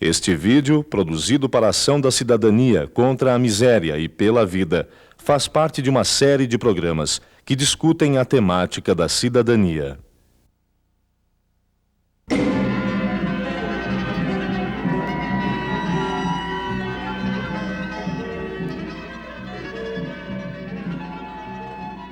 Este vídeo, produzido para a Ação da Cidadania contra a Miséria e pela Vida, faz parte de uma série de programas que discutem a temática da cidadania.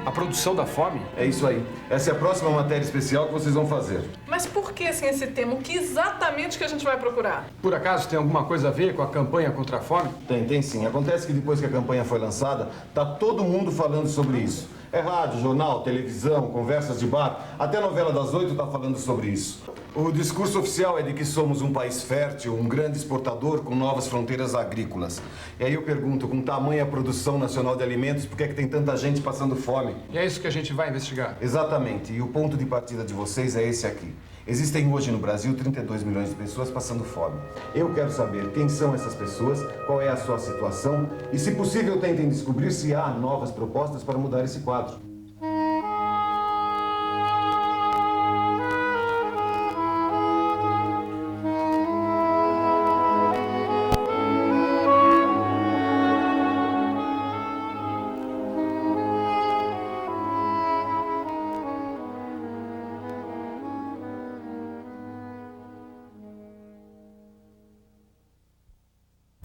A produção da fome? É isso aí. Essa é a próxima matéria especial que vocês vão fazer. Mas por que assim, esse tema? O que exatamente que a gente vai procurar? Por acaso tem alguma coisa a ver com a campanha contra a fome? Tem sim. Acontece que depois que a campanha foi lançada, tá todo mundo falando sobre isso. É rádio, jornal, televisão, conversas de bar, até a novela das 8 tá falando sobre isso. O discurso oficial é de que somos um país fértil, um grande exportador com novas fronteiras agrícolas. E aí eu pergunto, com tamanha produção nacional de alimentos, por que é que tem tanta gente passando fome? E é isso que a gente vai investigar. Exatamente. E o ponto de partida de vocês é esse aqui. Existem hoje no Brasil 32 milhões de pessoas passando fome. Eu quero saber quem são essas pessoas, qual é a sua situação e, se possível, tentem descobrir se há novas propostas para mudar esse quadro.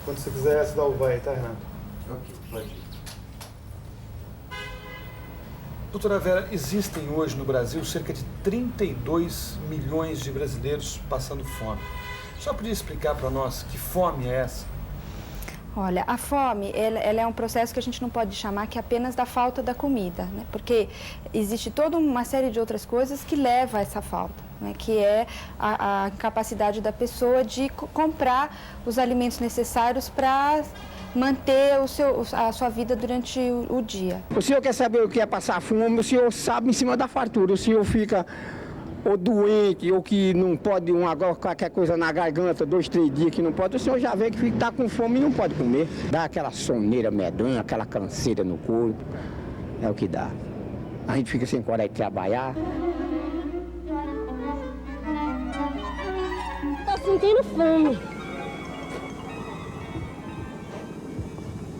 Quando você quiser, você dá o vai, tá, Renato? Ok, pode ir. Doutora Vera, existem hoje no Brasil cerca de 32 milhões de brasileiros passando fome. Só podia explicar para nós que fome é essa? Olha, a fome, ela é um processo que a gente não pode chamar que apenas da falta da comida, né? Porque existe toda uma série de outras coisas que leva a essa falta, né? Que é a incapacidade da pessoa de comprar os alimentos necessários para manter a sua vida durante o dia. O senhor quer saber o que é passar fome, o senhor sabe em cima da fartura. O senhor fica ou doente, ou que não pode, qualquer coisa na garganta, 2, 3 dias que não pode, o senhor já vê que está com fome e não pode comer. Dá aquela soneira medonha, aquela canseira no corpo, é o que dá. A gente fica sem coragem de trabalhar. Tô sentindo fome.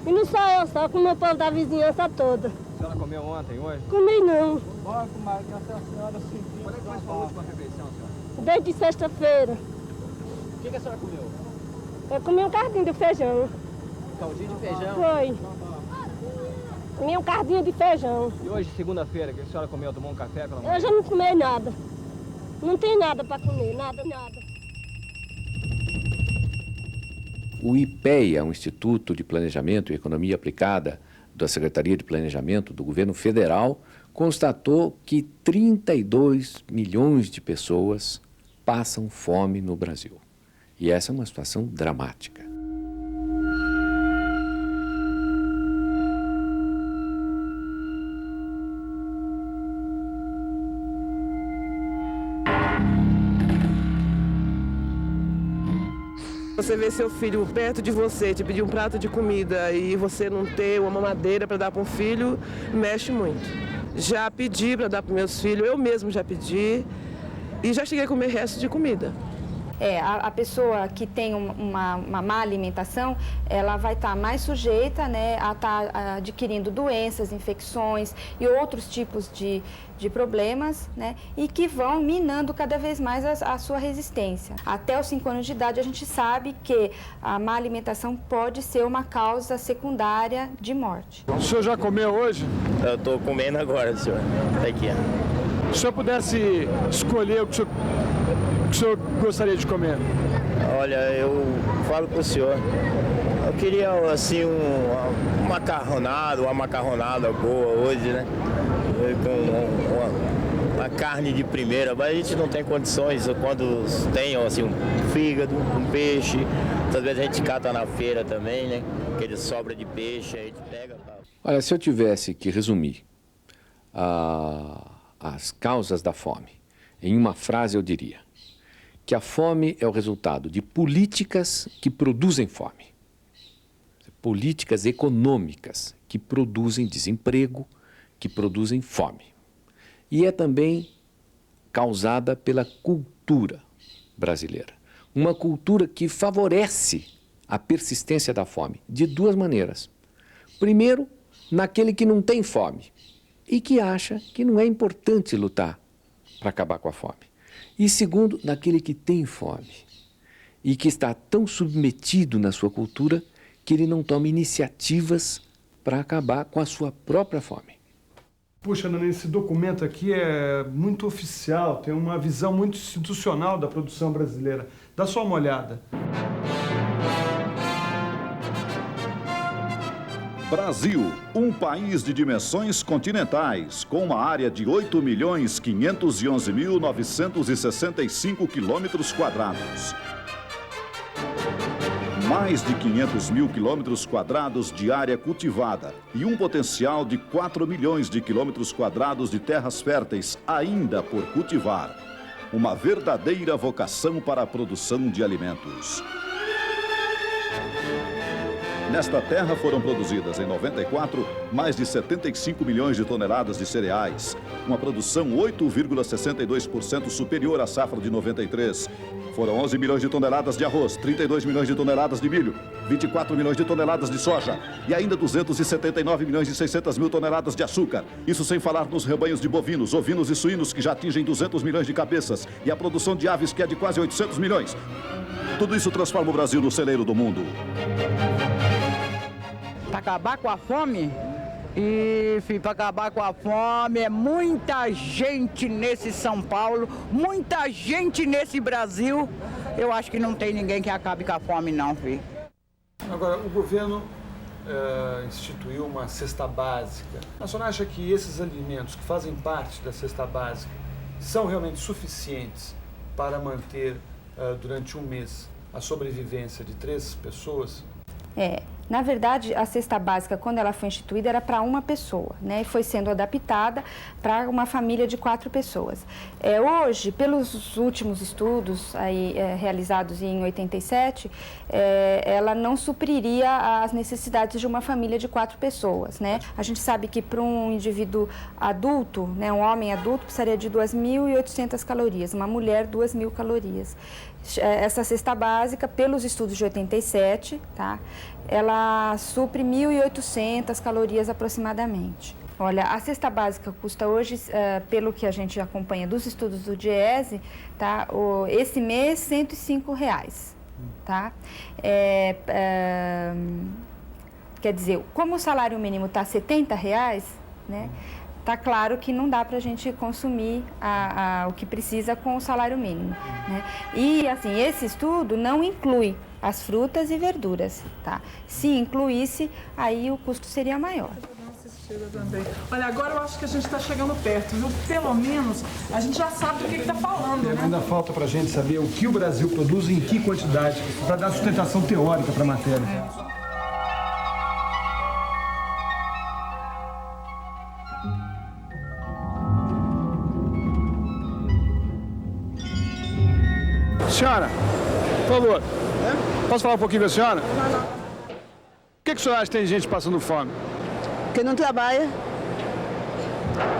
E não só eu, só como o povo da vizinhança toda. A senhora comeu ontem, hoje? Comi não. Bora, comadre, que a senhora sentiu. Quando é que foi sua última refeição, senhora? Desde sexta-feira. O que a senhora comeu? Eu comi um cardinho de feijão. Caldinho de feijão? Foi. Comi um cardinho de feijão. E hoje, segunda-feira, que a senhora comeu, tomou um café pela manhã? Eu já não comi nada. Não tem nada para comer, nada. O IPEA, um Instituto de Planejamento e Economia Aplicada da Secretaria de Planejamento do Governo Federal, constatou que 32 milhões de pessoas passam fome no Brasil. E essa é uma situação dramática. Você vê seu filho perto de você, te pedir um prato de comida e você não ter uma mamadeira para dar para um filho, mexe muito. Já pedi para dar para meus filhos, eu mesmo já pedi e já cheguei a comer resto de comida. A pessoa que tem uma má alimentação, ela vai estar mais sujeita, né, a estar adquirindo doenças, infecções e outros tipos de problemas, né, e que vão minando cada vez mais a sua resistência. Até os 5 anos de idade, a gente sabe que a má alimentação pode ser uma causa secundária de morte. O senhor já comeu hoje? Eu estou comendo agora, senhor. Tá aqui, ó. Se o senhor pudesse escolher o que o senhor gostaria de comer? Olha, eu falo pro senhor, eu queria, assim, uma macarronada boa hoje, né? Com uma carne de primeira, mas a gente não tem condições, quando tem, assim, um fígado, um peixe, às vezes a gente cata na feira também, né? Aquele sobra de peixe, a gente pega. Olha, se eu tivesse que resumir as causas da fome em uma frase, eu diria que a fome é o resultado de políticas que produzem fome. Políticas econômicas que produzem desemprego, que produzem fome. E é também causada pela cultura brasileira. uma cultura que favorece a persistência da fome de duas maneiras. Primeiro, naquele que não tem fome e que acha que não é importante lutar para acabar com a fome. E segundo, naquele que tem fome e que está tão submetido na sua cultura que ele não toma iniciativas para acabar com a sua própria fome. Puxa, Nani, esse documento aqui é muito oficial, tem uma visão muito institucional da produção brasileira. Dá só uma olhada. Brasil, um país de dimensões continentais, com uma área de 8.511.965 quilômetros quadrados. Mais de 500 mil quilômetros quadrados de área cultivada e um potencial de 4 milhões de quilômetros quadrados de terras férteis ainda por cultivar. Uma verdadeira vocação para a produção de alimentos. Nesta terra foram produzidas, em 94, mais de 75 milhões de toneladas de cereais, uma produção 8,62% superior à safra de 93. Foram 11 milhões de toneladas de arroz, 32 milhões de toneladas de milho, 24 milhões de toneladas de soja e ainda 279 milhões e 600 mil toneladas de açúcar. Isso sem falar nos rebanhos de bovinos, ovinos e suínos que já atingem 200 milhões de cabeças e a produção de aves que é de quase 800 milhões. Tudo isso transforma o Brasil no celeiro do mundo. Para acabar com a fome? E, para acabar com a fome, é muita gente nesse São Paulo, muita gente nesse Brasil. Eu acho que não tem ninguém que acabe com a fome, não, filho. Agora, o governo instituiu uma cesta básica. A senhora acha que esses alimentos que fazem parte da cesta básica são realmente suficientes para manter, durante um mês, a sobrevivência de 3 pessoas? Na verdade, a cesta básica, quando ela foi instituída, era para uma pessoa, né? E foi sendo adaptada para uma família de 4 pessoas. Hoje, pelos últimos estudos aí, realizados em 87, ela não supriria as necessidades de uma família de 4 pessoas, né? A gente sabe que para um indivíduo adulto, né, um homem adulto, precisaria de 2.800 calorias, uma mulher 2.000 calorias. Essa cesta básica, pelos estudos de 87, tá? Ela supre 1.800 calorias aproximadamente. Olha, a cesta básica custa hoje, pelo que a gente acompanha dos estudos do DIEESE, tá? Esse mês, R$ 105, tá? Quer dizer, como o salário mínimo está R$ 70, né? Tá claro que não dá para a gente consumir o que precisa com o salário mínimo, né? E, assim, esse estudo não inclui as frutas e verduras, tá? Se incluísse, aí o custo seria maior. Também. Olha, agora eu acho que a gente está chegando perto, viu? Pelo menos a gente já sabe do que está falando, né? Ainda falta para a gente saber o que o Brasil produz e em que quantidade, para dar sustentação teórica para a matéria. Senhora, por favor, posso falar um pouquinho com a senhora? Por que a senhora acha que tem gente passando fome? Porque não trabalha.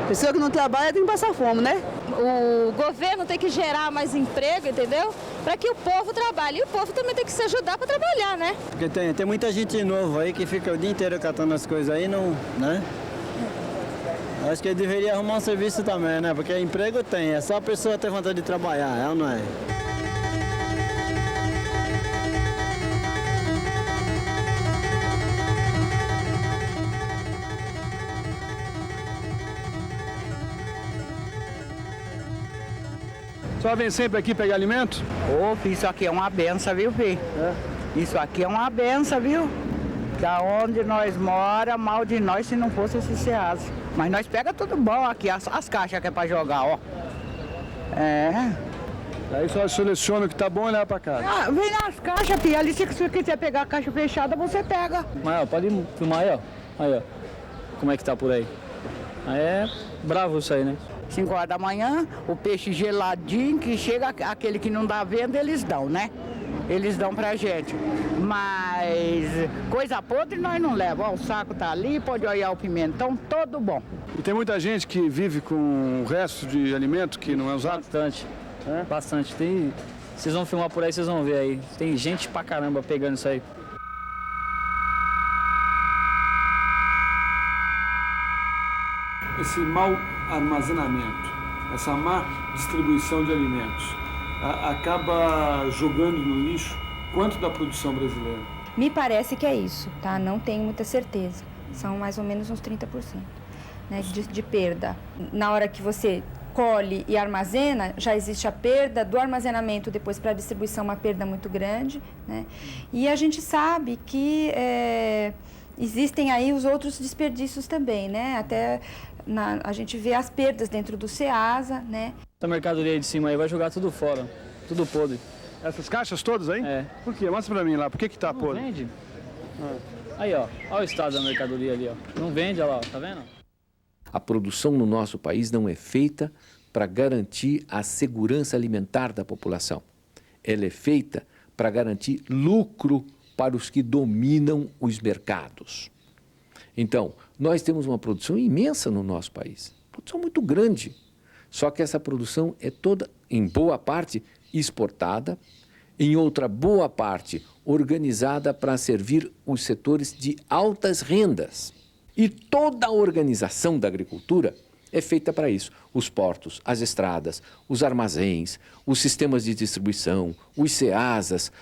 Pessoa que não trabalha tem que passar fome, né? O governo tem que gerar mais emprego, entendeu? Para que o povo trabalhe. E o povo também tem que se ajudar para trabalhar, né? Porque tem muita gente nova aí que fica o dia inteiro catando as coisas aí, não, né? Acho que ele deveria arrumar um serviço também, né? Porque emprego tem, é só a pessoa ter vontade de trabalhar, é ou não é? A senhora vem sempre aqui pegar alimento? Isso aqui é uma benção, viu, filho? Isso aqui é uma benção, viu? Da onde nós mora, mal de nós se não fosse esse Ceasa. Mas nós pega tudo bom aqui, as caixas que é pra jogar, ó. Aí só seleciona o que tá bom e leva pra casa. Vem nas caixas, filho. Ali se você quiser pegar a caixa fechada, você pega. Mas, ó, pode filmar aí, ó. Aí, ó. Como é que tá por aí? Aí é bravo isso aí, né? 5 horas da manhã, o peixe geladinho, que chega aquele que não dá venda, eles dão, né? Eles dão pra gente. Mas coisa podre nós não levamos. Ó, o saco tá ali, pode olhar o pimentão, todo bom. E tem muita gente que vive com o resto de alimento que não é usado? Bastante. Bastante. Tem Vocês vão filmar por aí, vocês vão ver aí. Tem gente pra caramba pegando isso aí. Esse mau armazenamento, essa má distribuição de alimentos, acaba jogando no lixo quanto da produção brasileira? Me parece que é isso, tá? Não tenho muita certeza. São mais ou menos uns 30%, né, de perda. Na hora que você colhe e armazena, já existe a perda do armazenamento, depois para a distribuição uma perda muito grande, né? E a gente sabe que existem aí os outros desperdícios também, né? Até a gente vê as perdas dentro do Ceasa, né? Essa mercadoria aí de cima aí vai jogar tudo fora, tudo podre. Essas caixas todas aí? É. Por quê? Mostra pra mim lá, por que tá podre? Não vende. Aí, ó, olha o estado da mercadoria ali, ó. Não vende, olha lá, tá vendo? A produção no nosso país não é feita para garantir a segurança alimentar da população. Ela é feita para garantir lucro para os que dominam os mercados. Então, nós temos uma produção imensa no nosso país, produção muito grande. Só que essa produção é toda, em boa parte, exportada, em outra boa parte, organizada para servir os setores de altas rendas. E toda a organização da agricultura é feita para isso. Os portos, as estradas, os armazéns, os sistemas de distribuição, os Ceasas,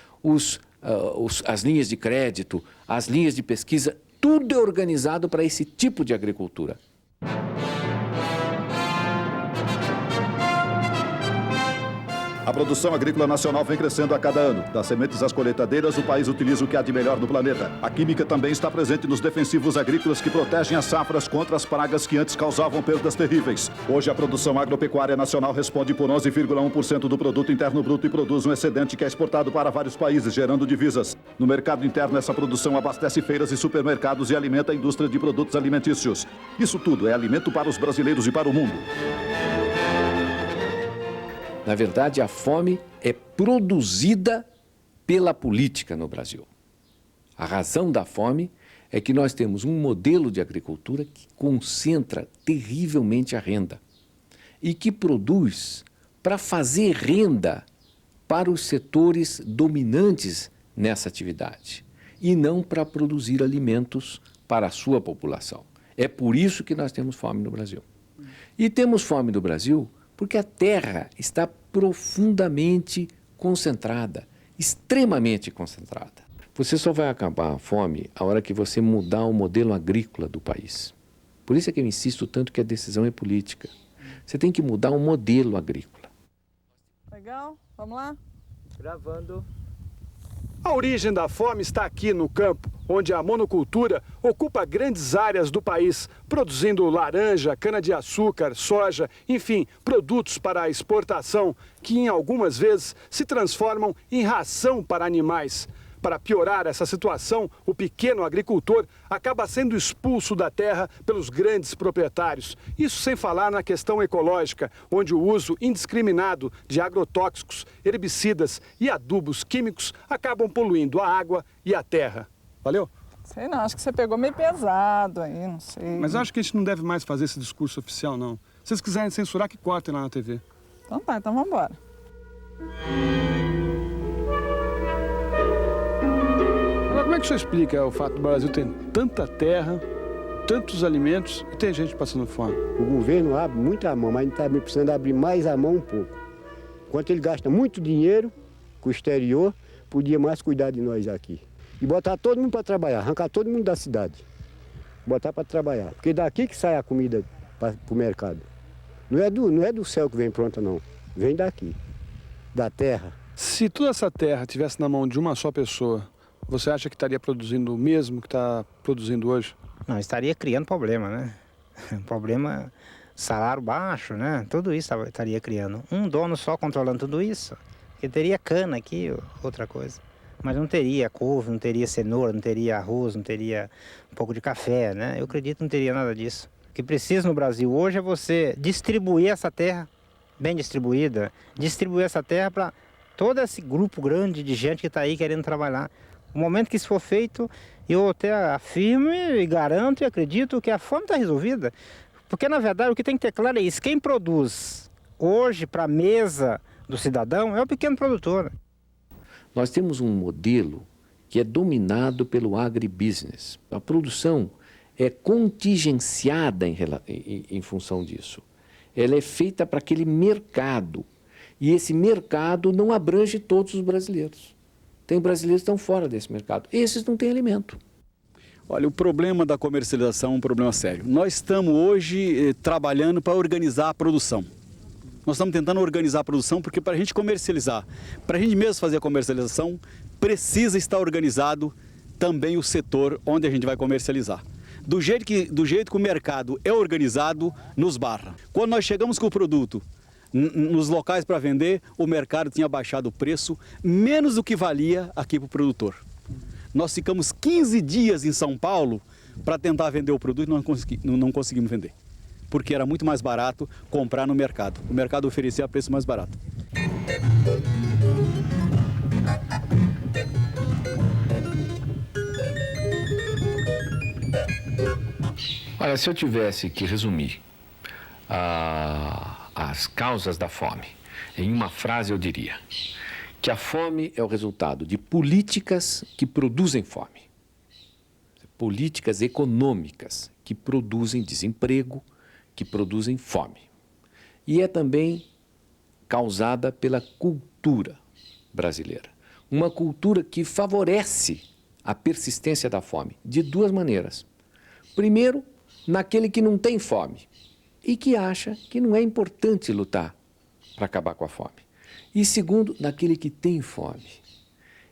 as linhas de crédito, as linhas de pesquisa, tudo é organizado para esse tipo de agricultura. A produção agrícola nacional vem crescendo a cada ano. Das sementes às colheitadeiras, o país utiliza o que há de melhor no planeta. A química também está presente nos defensivos agrícolas que protegem as safras contra as pragas que antes causavam perdas terríveis. Hoje, a produção agropecuária nacional responde por 11,1% do produto interno bruto e produz um excedente que é exportado para vários países, gerando divisas. No mercado interno, essa produção abastece feiras e supermercados e alimenta a indústria de produtos alimentícios. Isso tudo é alimento para os brasileiros e para o mundo. Na verdade, a fome é produzida pela política no Brasil. A razão da fome é que nós temos um modelo de agricultura que concentra terrivelmente a renda e que produz para fazer renda para os setores dominantes nessa atividade e não para produzir alimentos para a sua população. É por isso que nós temos fome no Brasil. E temos fome no Brasil porque a terra está profundamente concentrada, extremamente concentrada. Você só vai acabar a fome a hora que você mudar o modelo agrícola do país. Por isso é que eu insisto tanto que a decisão é política. Você tem que mudar o modelo agrícola. Legal, vamos lá? Gravando. A origem da fome está aqui no campo, onde a monocultura ocupa grandes áreas do país, produzindo laranja, cana-de-açúcar, soja, enfim, produtos para a exportação, que em algumas vezes se transformam em ração para animais. Para piorar essa situação, o pequeno agricultor acaba sendo expulso da terra pelos grandes proprietários. Isso sem falar na questão ecológica, onde o uso indiscriminado de agrotóxicos, herbicidas e adubos químicos acabam poluindo a água e a terra. Valeu? Sei não, acho que você pegou meio pesado aí, não sei. Mas eu acho que a gente não deve mais fazer esse discurso oficial, não. Se vocês quiserem censurar, que cortem lá na TV. Então tá, então vamos embora. Agora, como é que o senhor explica o fato do Brasil ter tanta terra, tantos alimentos e tem gente passando fome? O governo abre muita mão, mas está precisando abrir mais a mão um pouco. Enquanto ele gasta muito dinheiro com o exterior, podia mais cuidar de nós aqui. E botar todo mundo para trabalhar, arrancar todo mundo da cidade. Botar para trabalhar. Porque daqui que sai a comida para o mercado. Não é do céu que vem pronta, não. Vem daqui, da terra. Se toda essa terra estivesse na mão de uma só pessoa, você acha que estaria produzindo o mesmo que está produzindo hoje? Não, estaria criando problema, né? Problema, salário baixo, né? Tudo isso estaria criando. Um dono só controlando tudo isso. Porque teria cana aqui, outra coisa. Mas não teria couve, não teria cenoura, não teria arroz, não teria um pouco de café, né? Eu acredito que não teria nada disso. O que precisa no Brasil hoje é você distribuir essa terra, bem distribuída, distribuir essa terra para todo esse grupo grande de gente que está aí querendo trabalhar. O momento que isso for feito, eu até afirmo e garanto e acredito que a fome está resolvida. Porque, na verdade, o que tem que ter claro é isso. Quem produz hoje para a mesa do cidadão é o pequeno produtor. Nós temos um modelo que é dominado pelo agribusiness. A produção é contingenciada em função disso. Ela é feita para aquele mercado. E esse mercado não abrange todos os brasileiros. Tem brasileiros que estão fora desse mercado. Esses não têm alimento. Olha, o problema da comercialização é um problema sério. Nós estamos hoje trabalhando para organizar a produção. Nós estamos tentando organizar a produção porque para a gente comercializar, para a gente mesmo fazer a comercialização, precisa estar organizado também o setor onde a gente vai comercializar. Do jeito que o mercado é organizado, nos barra. Quando nós chegamos com o produto nos locais para vender, o mercado tinha baixado o preço menos do que valia aqui para o produtor. Nós ficamos 15 dias em São Paulo para tentar vender o produto e não conseguimos vender. Porque era muito mais barato comprar no mercado. O mercado oferecia preço mais barato. Olha, se eu tivesse que resumir as causas da fome em uma frase, eu diria que a fome é o resultado de políticas que produzem fome. Políticas econômicas que produzem desemprego, que produzem fome. E é também causada pela cultura brasileira. Uma cultura que favorece a persistência da fome de duas maneiras. Primeiro, naquele que não tem fome e que acha que não é importante lutar para acabar com a fome. E segundo, naquele que tem fome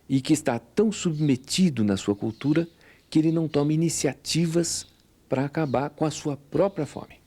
e que está tão submetido na sua cultura que ele não toma iniciativas para acabar com a sua própria fome.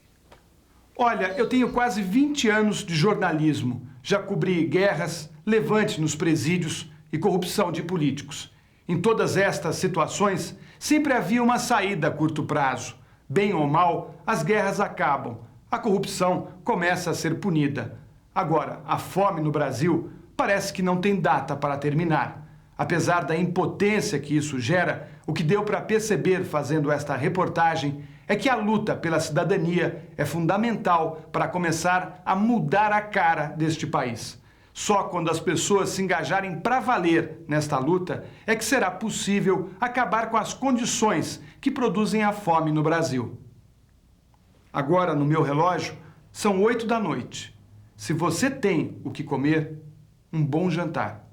Olha, eu tenho quase 20 anos de jornalismo. Já cobri guerras, levantes nos presídios e corrupção de políticos. Em todas estas situações, sempre havia uma saída a curto prazo. Bem ou mal, as guerras acabam. A corrupção começa a ser punida. Agora, a fome no Brasil parece que não tem data para terminar. Apesar da impotência que isso gera, o que deu para perceber fazendo esta reportagem é que a luta pela cidadania é fundamental para começar a mudar a cara deste país. Só quando as pessoas se engajarem para valer nesta luta é que será possível acabar com as condições que produzem a fome no Brasil. Agora, no meu relógio, são 8 da noite. Se você tem o que comer, um bom jantar.